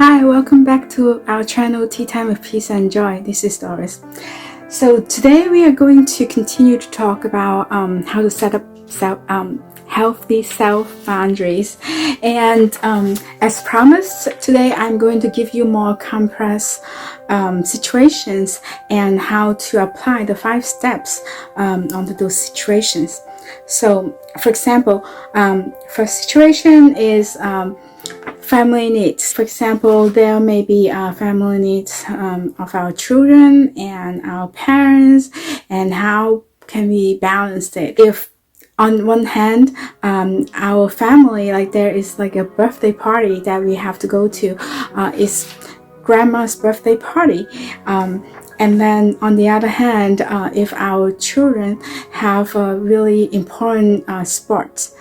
Hi, welcome back to our channel Tea Time with Peace and Joy. This is Doris. So today we are going to continue to talk about how to set up healthy self boundaries. And as promised, today I'm going to give you more compressed situations and how to apply the 5 steps onto those situations. So, for example, first situation is family needs. For example, there may be family needs of our children and our parents, and how can we balance it? If on one hand, our family, like there is like a birthday party that we have to go to, is grandma's birthday party. And then on the other hand, if our children have a really important sports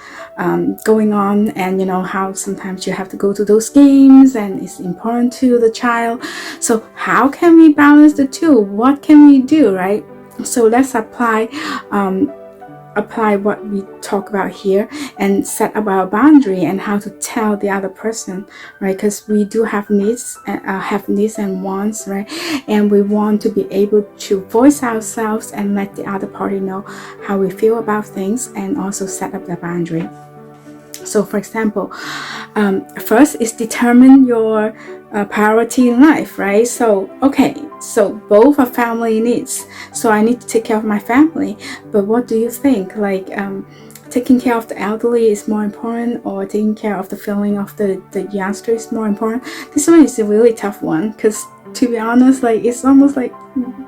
going on, and you know how sometimes you have to go to those games and it's important to the child. So how can we balance the two? What can we do, right? So let's apply what we talk about here and set up our boundary and how to tell the other person, right? Because we do have needs and wants, right? And we want to be able to voice ourselves and let the other party know how we feel about things, and also set up the boundary. So for example, first is determine your priority in life, right? So so both are family needs, so I need to take care of my family, but what do you think, like taking care of the elderly is more important, or taking care of the feeling of the youngster is more important? This one is a really tough one, because to be honest, like it's almost like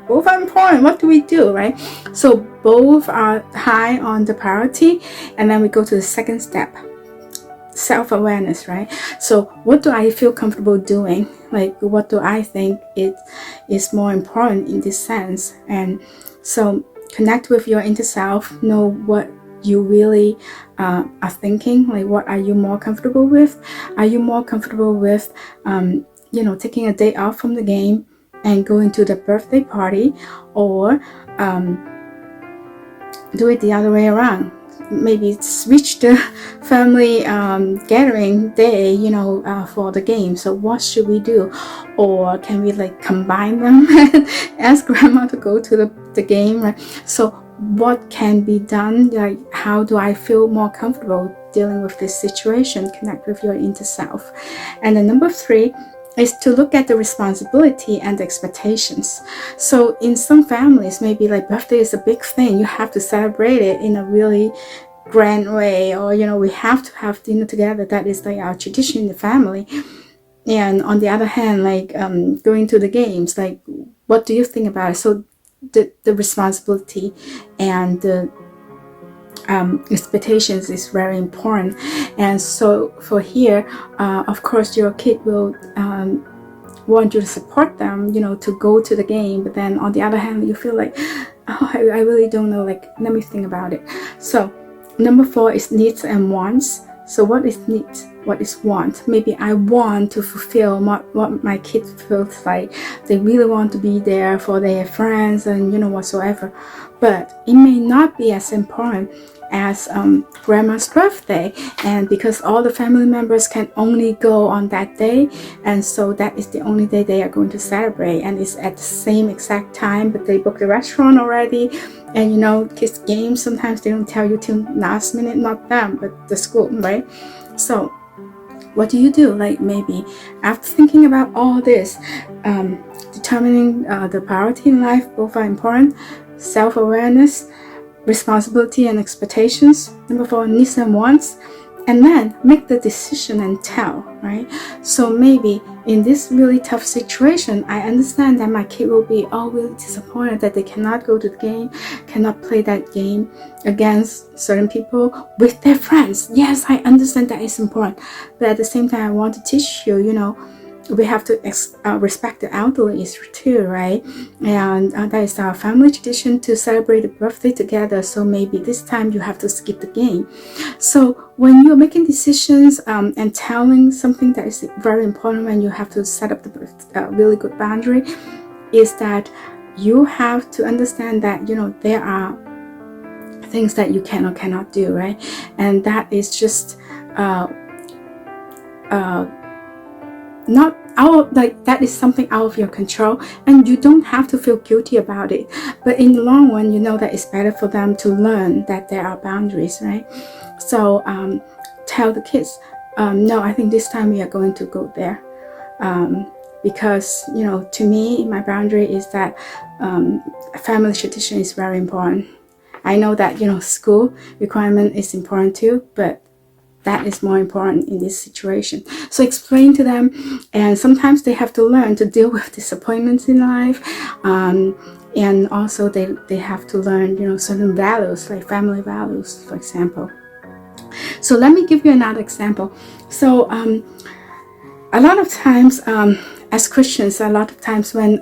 both are important. What do we do, right? So both are high on the priority, and then we go to the second step, self-awareness, right? So what do I feel comfortable doing? Like what do I think it is more important in this sense? And so connect with your inner self, know what you really are thinking, like what are you more comfortable with? Are you more comfortable with taking a day off from the game and going to the birthday party, or do it the other way around? Maybe switch the family gathering day, for the game. So what should we do? Or can we like combine them and ask grandma to go to the game, right? So what can be done? Like how do I feel more comfortable dealing with this situation? Connect with your inner self. And then number 3 is to look at the responsibility and the expectations. So in some families, maybe like birthday is a big thing, you have to celebrate it in a really grand way, or we have to have dinner together. That is like our tradition in the family. And on the other hand, like going to the games, like what do you think about it? So the responsibility and the expectations is very important. And so for here, of course your kid will want you to support them, to go to the game, but then on the other hand you feel like, oh, I really don't know, like let me think about it. So number 4 is needs and wants. So what is needs, what is want? Maybe I want to fulfill what my kid feels like. They really want to be there for their friends and whatsoever, but it may not be as important as grandma's birthday, and because all the family members can only go on that day, and so that is the only day they are going to celebrate, and it's at the same exact time, but they booked the restaurant already. And kids games, sometimes they don't tell you till last minute, not them but the school, right? So what do you do? Like maybe after thinking about all this, determining the priority in life, both are important, self-awareness, responsibility and expectations, number 4 needs and wants, and then make the decision and tell, right? So maybe in this really tough situation, I understand that my kid will be really disappointed that they cannot go to the game, cannot play that game against certain people with their friends. Yes, I understand that it's important, but at the same time I want to teach you, we have to respect the elderly too, right? And that is our family tradition to celebrate the birthday together. So maybe this time you have to skip the game. So when you're making decisions and telling something that is very important, when you have to set up the really good boundary, is that you have to understand that there are things that you can or cannot do, right? And that is just not that is something out of your control, and you don't have to feel guilty about it. But in the long run, you know that it's better for them to learn that there are boundaries, right? So tell the kids, no, I think this time we are going to go there, because to me, my boundary is that family tradition is very important. I know that school requirement is important too, but that is more important in this situation. So explain to them, and sometimes they have to learn to deal with disappointments in life, and also they have to learn certain values, like family values, for example. So let me give you another example. So a lot of times as Christians, a lot of times when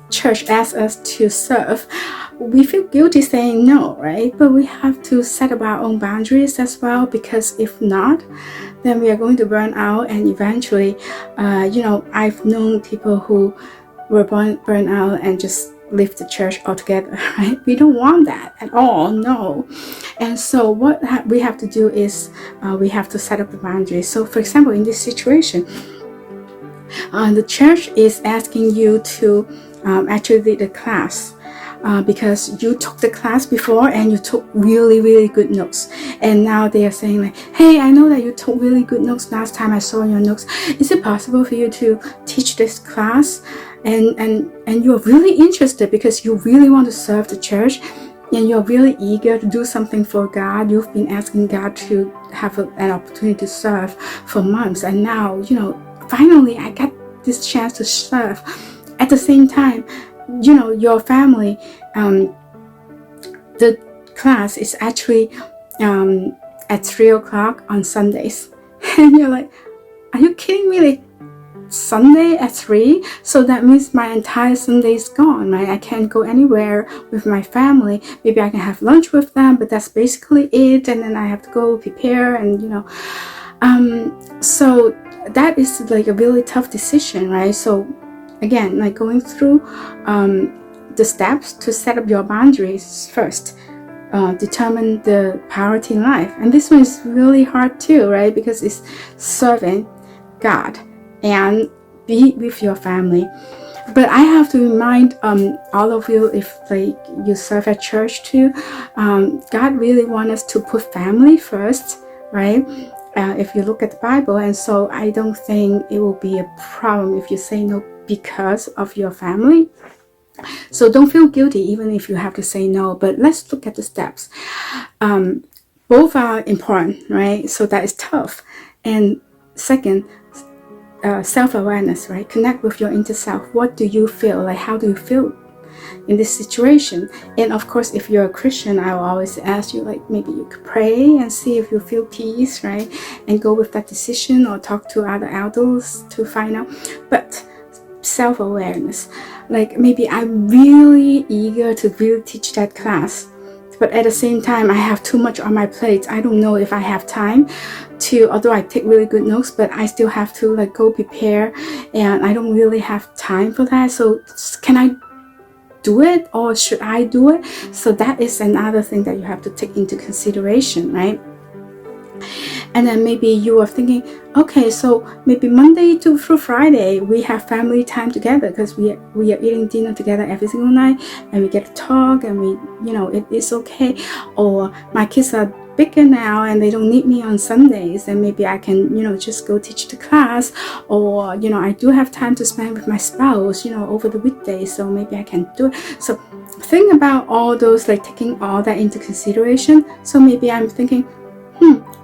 church asks us to serve, we feel guilty saying no, right? But we have to set up our own boundaries as well, because if not, then we are going to burn out, and eventually, I've known people who were burned out and just leave the church altogether, right? We don't want that at all, no. And so what we have to do is we have to set up the boundaries. So for example, in this situation, the church is asking you to actually lead a class, because you took the class before and you took really, really good notes. And now they are saying like, hey, I know that you took really good notes last time I saw your notes. Is it possible for you to teach this class? And you're really interested because you really want to serve the church, and you're really eager to do something for God. You've been asking God to have an opportunity to serve for months. And now, finally I got this chance to serve. At the same time, your family, the class is actually at 3 o'clock on Sundays. And you're like, are you kidding me? Like, Sunday at 3? So that means my entire Sunday is gone, right? I can't go anywhere with my family. Maybe I can have lunch with them, but that's basically it. And then I have to go prepare, and so that is like a really tough decision, right? So again, like going through the steps to set up your boundaries first. Determine the priority in life. And this one is really hard too, right? Because it's serving God and be with your family. But I have to remind all of you, if like you serve at church too, God really wants us to put family first, right? If you look at the Bible. And so I don't think it will be a problem if you say no because of your family. So don't feel guilty even if you have to say no. But let's look at the steps. Both are important, right? So that is tough. And second, self-awareness, right? Connect with your inner self. What do you feel? Like, how do you feel in this situation? And of course, if you're a Christian, I will always ask you, like, maybe you could pray and see if you feel peace, right? And go with that decision, or talk to other elders to find out. But self-awareness, like, maybe I'm really eager to really teach that class, but at the same time I have too much on my plate. I don't know if I have time to, although I take really good notes, but I still have to like go prepare, and I don't really have time for that. So can I do it, or should I do it? So that is another thing that you have to take into consideration, right? And then maybe you are thinking, okay, so maybe Monday through Friday we have family time together, because we are eating dinner together every single night, and we get to talk, and we, it's okay. Or my kids are bigger now and they don't need me on Sundays, and maybe I can, just go teach the class. Or, I do have time to spend with my spouse, over the weekdays, so maybe I can do it. So think about all those, like taking all that into consideration. So maybe I'm thinking,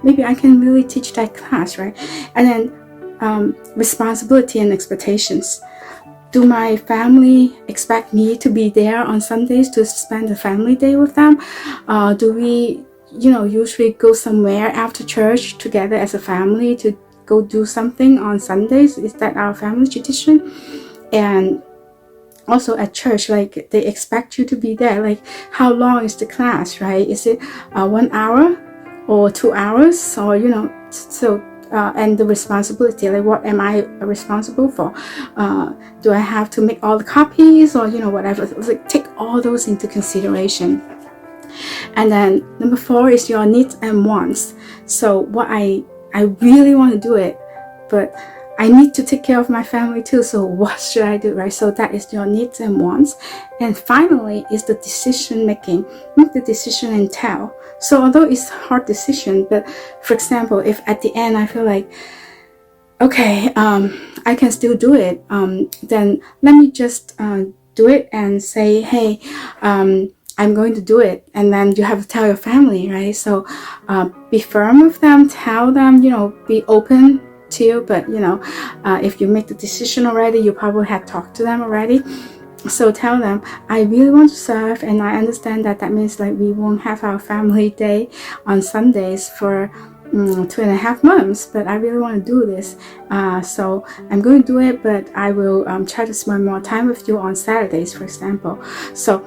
maybe I can really teach that class, right? And then responsibility and expectations. Do my family expect me to be there on Sundays to spend the family day with them? Do we, usually go somewhere after church together as a family to go do something on Sundays? Is that our family tradition? And also at church, like they expect you to be there. Like, how long is the class, right? Is it 1 hour? Or 2 hours, or and the responsibility, like what am I responsible for? Do I have to make all the copies, or whatever? Like, take all those into consideration. And then number 4 is your needs and wants. So what I really want to do it, but I need to take care of my family too, so what should I do, right? So that is your needs and wants. And finally is the decision making. Make the decision and tell. So although it's a hard decision, but for example, if at the end I feel like, okay, I can still do it, then let me just do it and say, hey, I'm going to do it. And then you have to tell your family, right? So be firm with them, tell them, be open to you. But, if you make the decision already, you probably have talked to them already. So tell them, I really want to serve, and I understand that means like we won't have our family day on Sundays for 2.5 months, but I really want to do this. So I'm going to do it, but I will try to spend more time with you on Saturdays, for example. So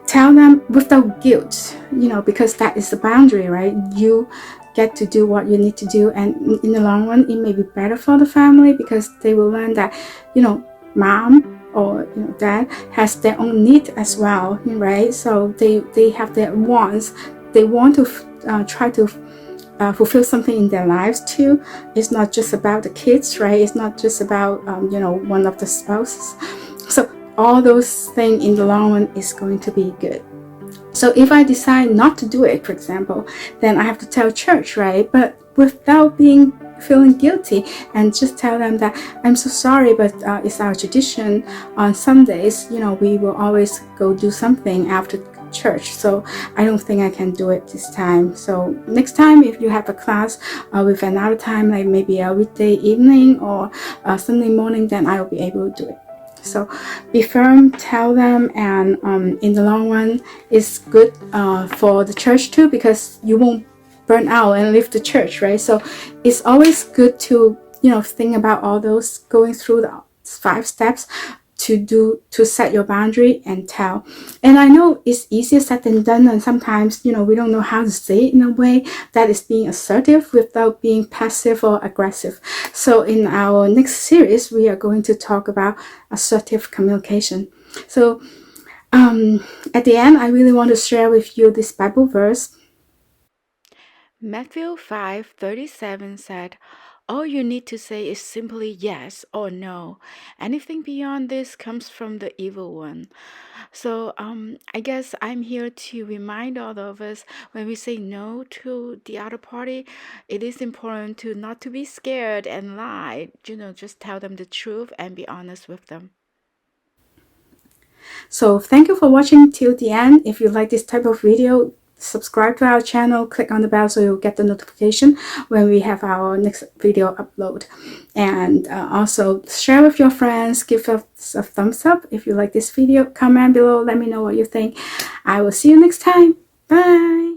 tell them without guilt, because that is the boundary, right? You get to do what you need to do, and in the long run, it may be better for the family because they will learn that, mom or dad has their own need as well, right? So they have their wants. They want to try to fulfill something in their lives too. It's not just about the kids, right? It's not just about one of the spouses. So all those things in the long run is going to be good. So if I decide not to do it, for example, then I have to tell church, right? But without feeling guilty, and just tell them that I'm so sorry, but it's our tradition on Sundays, we will always go do something after church, so I don't think I can do it this time. So next time, if you have a class with another time, like maybe a weekday evening or Sunday morning, then I will be able to do it. So be firm, tell them, and in the long run, it's good for the church too, because you won't burn out and leave the church, right? So it's always good to think about all those, going through the 5 steps to set your boundary and tell. And I know it's easier said than done, and sometimes we don't know how to say it in a way that is being assertive without being passive or aggressive. So in our next series, we are going to talk about assertive communication. So at the end, I really want to share with you this Bible verse. Matthew 5:37 said, all you need to say is simply yes or no. Anything beyond this comes from the evil one. So I guess I'm here to remind all of us, when we say no to the other party, it is important to not to be scared and lie. Just tell them the truth and be honest with them. So thank you for watching till the end. If you like this type of video, subscribe to our channel, click on the bell so you'll get the notification when we have our next video upload. And also share with your friends, give us a thumbs up if you like this video, comment below, let me know what you think. I will see you next time. Bye.